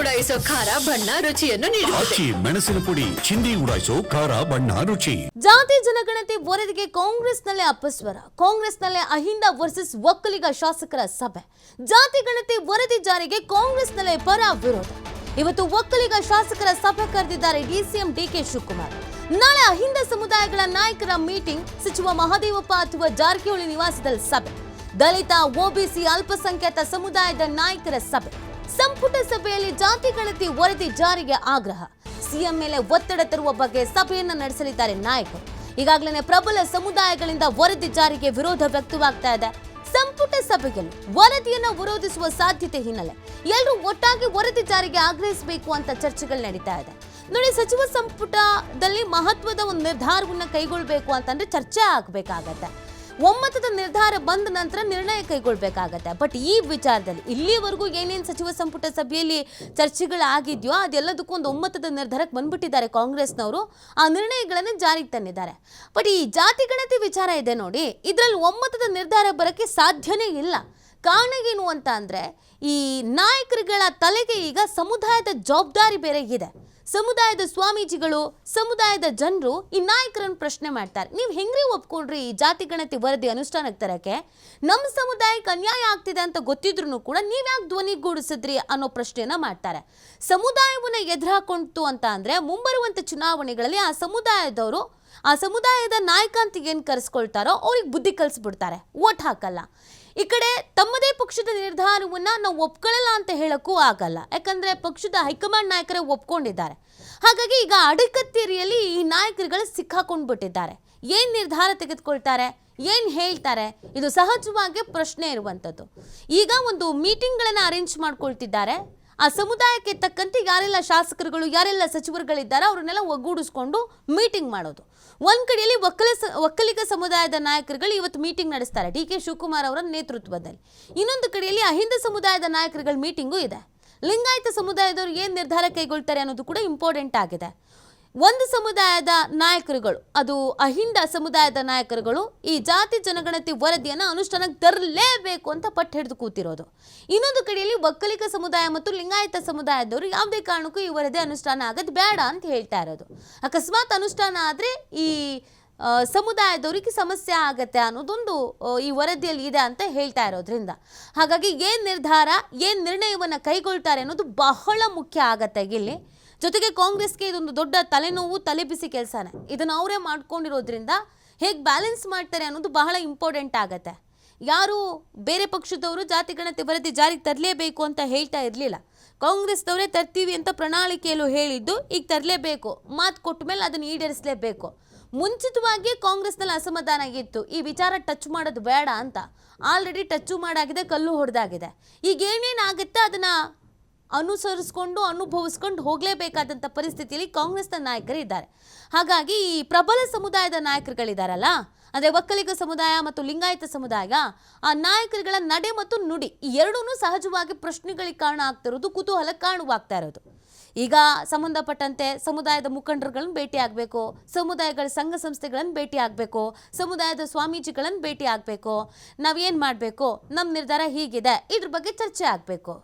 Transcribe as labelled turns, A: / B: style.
A: ಉಡಾಯಿಸೋ ಖಾರ ಬಣ್ಣ ರುಚಿಯನ್ನು ನೀಡುತ್ತದೆ.
B: ಮೆಣಸಿನ ಪುಡಿ ಚಿಂದಿ ಉಡಾಯಿಸೋ ಖಾರ ಬಣ್ಣ ರುಚಿ.
C: ಜಾತಿ ಜನಗಣತಿ ವರದಿಗೆ ಕಾಂಗ್ರೆಸ್ನಲ್ಲೇ ಅಪಸ್ವರ. ಕಾಂಗ್ರೆಸ್ನಲ್ಲೇ ಅಹಿಂದ ವರ್ಸಸ್ ಒಕ್ಕಲಿಗ ಶಾಸಕರ ಸಭೆ. ಜಾತಿ ಗಣತಿ ವರದಿ ಜಾರಿಗೆ ಕಾಂಗ್ರೆಸ್ನಲ್ಲೇ ಪರ ವಿರೋಧ. ಇವತ್ತು ಒಕ್ಕಲಿಗ ಶಾಸಕರ ಸಭೆ ಕರೆದಿದ್ದಾರೆ ಡಿಸಿಎಂ ಡಿಕೆ ಶಿವಕುಮಾರ್. ನಾಳೆ ಅಹಿಂದ ಸಮುದಾಯಗಳ ನಾಯಕರ ಮೀಟಿಂಗ್. ಸಚಿವ ಮಹದೇವಪ್ಪ ಅಥವಾ ಜಾರಕಿಹೊಳಿ ನಿವಾಸದಲ್ಲಿ ಸಭೆ. ದಲಿತ, ಒಬಿಸಿ, ಅಲ್ಪಸಂಖ್ಯಾತ ಸಮುದಾಯದ ನಾಯಕರ ಸಭೆ. ಸಂಪುಟ ಸಭೆಯಲ್ಲಿ ಜಾತಿ ಗಣತಿ ವರದಿ ಜಾರಿಗೆ ಆಗ್ರಹ. ಸಿಎಂ ಮೇಲೆ ಒತ್ತಡ ತರುವ ಬಗ್ಗೆ ಸಭೆಯನ್ನ ನಡೆಸಲಿದ್ದಾರೆ ನಾಯಕರು. ಈಗಾಗಲೇ ಪ್ರಬಲ ಸಮುದಾಯಗಳಿಂದ ವರದಿ ಜಾರಿಗೆ ವಿರೋಧ ವ್ಯಕ್ತವಾಗ್ತಾ ಇದೆ. ಸಂಪುಟ ಸಭೆಯಲ್ಲಿ ವರದಿಯನ್ನು ವಿರೋಧಿಸುವ ಸಾಧ್ಯತೆ ಹಿನ್ನೆಲೆ ಎಲ್ಲರೂ ಒಟ್ಟಾಗಿ ವರದಿ ಜಾರಿಗೆ ಆಗ್ರಹಿಸಬೇಕು ಅಂತ ಚರ್ಚೆಗಳು ನಡೀತಾ ಇದೆ. ನೋಡಿ, ಸಚಿವ ಸಂಪುಟದಲ್ಲಿ ಮಹತ್ವದ ಒಂದು ನಿರ್ಧಾರವನ್ನ ಕೈಗೊಳ್ಳಬೇಕು ಅಂತಂದ್ರೆ ಚರ್ಚೆ ಆಗಬೇಕಾಗತ್ತೆ. ಒಮ್ಮತದ ನಿರ್ಧಾರ ಬಂದ ನಂತರ ನಿರ್ಣಯ ಕೈಗೊಳ್ಳಬೇಕಾಗತ್ತೆ. ಬಟ್ ಈ ವಿಚಾರದಲ್ಲಿ ಇಲ್ಲಿವರೆಗೂ ಏನೇನು ಸಚಿವ ಸಂಪುಟ ಸಭೆಯಲ್ಲಿ ಚರ್ಚೆಗಳಾಗಿದೆಯೋ ಅದೆಲ್ಲದಕ್ಕೂ ಒಂದು ಒಮ್ಮತದ ನಿರ್ಧಾರಕ್ಕೆ ಬಂದ್ಬಿಟ್ಟಿದ್ದಾರೆ ಕಾಂಗ್ರೆಸ್ನವರು. ಆ ನಿರ್ಣಯಗಳನ್ನು ಜಾರಿಗೆ ತಂದಿದ್ದಾರೆ. ಬಟ್ ಈ ಜಾತಿ ಗಣತಿ ವಿಚಾರ ಇದೆ ನೋಡಿ, ಇದರಲ್ಲಿ ಒಮ್ಮತದ ನಿರ್ಧಾರ ಬರೋಕ್ಕೆ ಸಾಧ್ಯನೇ ಇಲ್ಲ. ಕಾರಣ ಏನು ಅಂತ ಅಂದರೆ, ಈ ನಾಯಕರುಗಳ ತಲೆಗೆ ಈಗ ಸಮುದಾಯದ ಜವಾಬ್ದಾರಿ ಬೇರೆ ಇದೆ. ಸಮುದಾಯದ ಸ್ವಾಮೀಜಿಗಳು, ಸಮುದಾಯದ ಜನರು ಈ ನಾಯಕರನ್ನು ಪ್ರಶ್ನೆ ಮಾಡ್ತಾರೆ. ನೀವು ಹೆಂಗ್ರಿ ಒಪ್ಕೊಂಡ್ರಿ ಈ ಜಾತಿ ಗಣತಿ ವರದಿ ಅನುಷ್ಠಾನಕ್ಕೆ ತರಕ್ಕೆ? ನಮ್ಮ ಸಮುದಾಯಕ್ಕೆ ಅನ್ಯಾಯ ಆಗ್ತಿದೆ ಅಂತ ಗೊತ್ತಿದ್ರು ಕೂಡ ನೀವ್ಯಾಕೆ ಧ್ವನಿಗೂಡಿಸಿದ್ರಿ ಅನ್ನೋ ಪ್ರಶ್ನೆಯನ್ನ ಮಾಡ್ತಾರೆ. ಸಮುದಾಯವನ್ನು ಎದುರಾಕೊಂತು ಅಂತ ಅಂದ್ರೆ ಮುಂಬರುವಂತ ಚುನಾವಣೆಗಳಲ್ಲಿ ಆ ಸಮುದಾಯದವರು, ಆ ಸಮುದಾಯದ ನಾಯಕ ಅಂತ ಏನು ಕರೆಸ್ಕೊಳ್ತಾರೋ ಅವ್ರಿಗೆ ಬುದ್ಧಿ ಕಲಿಸ್ಬಿಡ್ತಾರೆ, ಓಟ್ ಹಾಕಲ್ಲ. ಈ ಕಡೆ ತಮ್ಮದೇ ಪಕ್ಷದ ನಿರ್ಧಾರವನ್ನ ನಾವು ಒಪ್ಕೊಳ್ಳಲ್ಲ ಅಂತ ಹೇಳಕ್ಕೂ ಆಗಲ್ಲ. ಯಾಕಂದ್ರೆ ಪಕ್ಷದ ಹೈಕಮಾಂಡ್ ನಾಯಕರೇ ಒಪ್ಕೊಂಡಿದ್ದಾರೆ. ಹಾಗಾಗಿ ಈಗ ಅಡಕತ್ತೇರಿಯಲ್ಲಿ ಈ ನಾಯಕರುಗಳು ಸಿಕ್ಕಾಕೊಂಡು ಬಿಟ್ಟಿದ್ದಾರೆ. ಏನ್ ನಿರ್ಧಾರ ತೆಗೆದುಕೊಳ್ತಾರೆ, ಏನ್ ಹೇಳ್ತಾರೆ, ಇದು ಸಹಜವಾಗಿ ಪ್ರಶ್ನೆ ಇರುವಂಥದ್ದು. ಈಗ ಒಂದು ಮೀಟಿಂಗ್ಗಳನ್ನ ಅರೇಂಜ್ ಮಾಡ್ಕೊಳ್ತಿದ್ದಾರೆ. ಆ ಸಮುದಾಯಕ್ಕೆ ತಕ್ಕಂತೆ ಯಾರೆಲ್ಲ ಶಾಸಕರುಗಳು, ಯಾರೆಲ್ಲ ಸಚಿವರುಗಳಿದ್ದಾರೆ ಅವ್ರನ್ನೆಲ್ಲ ಒಗ್ಗೂಡಿಸ್ಕೊಂಡು ಮೀಟಿಂಗ್ ಮಾಡೋದು. ಒಂದ್ ಕಡೆಯಲ್ಲಿ ಒಕ್ಕಲಿಗ ಸಮುದಾಯದ ನಾಯಕರುಗಳು ಇವತ್ತು ಮೀಟಿಂಗ್ ನಡೆಸ್ತಾರೆ ಡಿಕೆ ಶಿವಕುಮಾರ್ ಅವರ ನೇತೃತ್ವದಲ್ಲಿ. ಇನ್ನೊಂದು ಕಡೆಯಲ್ಲಿ ಅಹಿಂದ ಸಮುದಾಯದ ನಾಯಕರುಗಳ ಮೀಟಿಂಗು ಇದೆ. ಲಿಂಗಾಯತ ಸಮುದಾಯದವರು ಏನ್ ನಿರ್ಧಾರ ಕೈಗೊಳ್ತಾರೆ ಅನ್ನೋದು ಕೂಡ ಇಂಪಾರ್ಟೆಂಟ್ ಆಗಿದೆ. ಒಂದು ಸಮುದಾಯದ ನಾಯಕರುಗಳು, ಅದು ಅಹಿಂದ ಸಮುದಾಯದ ನಾಯಕರುಗಳು ಈ ಜಾತಿ ಜನಗಣತಿ ವರದಿಯನ್ನು ಅನುಷ್ಠಾನಕ್ಕೆ ತರಲೇಬೇಕು ಅಂತ ಪಟ್ಟು ಹಿಡಿದು ಕೂತಿರೋದು. ಇನ್ನೊಂದು ಕಡೆಯಲ್ಲಿ ಒಕ್ಕಲಿಗ ಸಮುದಾಯ ಮತ್ತು ಲಿಂಗಾಯತ ಸಮುದಾಯದವರು ಯಾವುದೇ ಕಾರಣಕ್ಕೂ ಈ ವರದಿ ಅನುಷ್ಠಾನ ಆಗೋದು ಬೇಡ ಅಂತ ಹೇಳ್ತಾ ಇರೋದು. ಅಕಸ್ಮಾತ್ ಅನುಷ್ಠಾನ ಆದರೆ ಈ ಸಮುದಾಯದವರಿಗೆ ಸಮಸ್ಯೆ ಆಗತ್ತೆ ಅನ್ನೋದೊಂದು ಈ ವರದಿಯಲ್ಲಿ ಇದೆ ಅಂತ ಹೇಳ್ತಾ ಇರೋದ್ರಿಂದ, ಹಾಗಾಗಿ ಏನು ನಿರ್ಧಾರ, ಏನು ನಿರ್ಣಯವನ್ನು ಕೈಗೊಳ್ತಾರೆ ಅನ್ನೋದು ಬಹಳ ಮುಖ್ಯ ಆಗತ್ತೆ ಇಲ್ಲಿ. ಜೊತೆಗೆ ಕಾಂಗ್ರೆಸ್ಗೆ ಇದೊಂದು ದೊಡ್ಡ ತಲೆನೋವು, ತಲೆಬಿಸಿ ಕೆಲಸನೇ. ಇದನ್ನು ಅವರೇ ಮಾಡ್ಕೊಂಡಿರೋದ್ರಿಂದ ಹೇಗೆ ಬ್ಯಾಲೆನ್ಸ್ ಮಾಡ್ತಾರೆ ಅನ್ನೋದು ಬಹಳ ಇಂಪಾರ್ಟೆಂಟ್ ಆಗತ್ತೆ. ಯಾರು ಬೇರೆ ಪಕ್ಷದವರು ಜಾತಿ ಗಣತಿ ವರದಿ ಜಾರಿಗೆ ತರಲೇಬೇಕು ಅಂತ ಹೇಳ್ತಾ ಇರಲಿಲ್ಲ. ಕಾಂಗ್ರೆಸ್ದವರೇ ತರ್ತೀವಿ ಅಂತ ಪ್ರಣಾಳಿಕೆಯಲ್ಲೂ ಹೇಳಿದ್ದು, ಈಗ ತರಲೇಬೇಕು, ಮಾತು ಕೊಟ್ಟ ಮೇಲೆ ಅದನ್ನು ಈಡೇರಿಸಲೇಬೇಕು. ಮುಂಚಿತವಾಗಿ ಕಾಂಗ್ರೆಸ್ನಲ್ಲಿ ಅಸಮಾಧಾನ ಇತ್ತು, ಈ ವಿಚಾರ ಟಚ್ ಮಾಡೋದು ಬೇಡ ಅಂತ. ಆಲ್ರೆಡಿ ಟಚ್ಚು ಮಾಡಾಗಿದೆ, ಕಲ್ಲು ಹೊಡೆದಾಗಿದೆ. ಈಗ ಏನೇನಾಗುತ್ತೆ ಅದನ್ನು ಅನುಸರಿಸ್ಕೊಂಡು ಅನುಭವಿಸ್ಕೊಂಡು ಹೋಗಲೇಬೇಕಾದಂಥ ಪರಿಸ್ಥಿತಿಯಲ್ಲಿ ಕಾಂಗ್ರೆಸ್ನ ನಾಯಕರು ಇದ್ದಾರೆ. ಹಾಗಾಗಿ ಈ ಪ್ರಬಲ ಸಮುದಾಯದ ನಾಯಕರುಗಳಿದ್ದಾರಲ್ಲ, ಅದೇ ಒಕ್ಕಲಿಗ ಸಮುದಾಯ ಮತ್ತು ಲಿಂಗಾಯತ ಸಮುದಾಯ, ಆ ನಾಯಕರುಗಳ ನಡೆ ಮತ್ತು ನುಡಿ ಈ ಎರಡೂ ಸಹಜವಾಗಿ ಪ್ರಶ್ನೆಗಳಿಗೆ ಕಾರಣ ಆಗ್ತಿರೋದು, ಕುತೂಹಲಕ್ಕೆ ಕಾರಣವಾಗ್ತಾ ಇರೋದು. ಈಗ ಸಂಬಂಧಪಟ್ಟಂತೆ ಸಮುದಾಯದ ಮುಖಂಡರುಗಳನ್ನು ಭೇಟಿ ಆಗಬೇಕು, ಸಮುದಾಯಗಳ ಸಂಘ ಸಂಸ್ಥೆಗಳನ್ನು ಭೇಟಿ ಆಗಬೇಕು, ಸಮುದಾಯದ ಸ್ವಾಮೀಜಿಗಳನ್ನು ಭೇಟಿ ಆಗಬೇಕು. ನಾವೇನು ಮಾಡಬೇಕು, ನಮ್ಮ ನಿರ್ಧಾರ ಹೀಗಿದೆ, ಇದ್ರ ಬಗ್ಗೆ ಚರ್ಚೆ ಆಗಬೇಕು.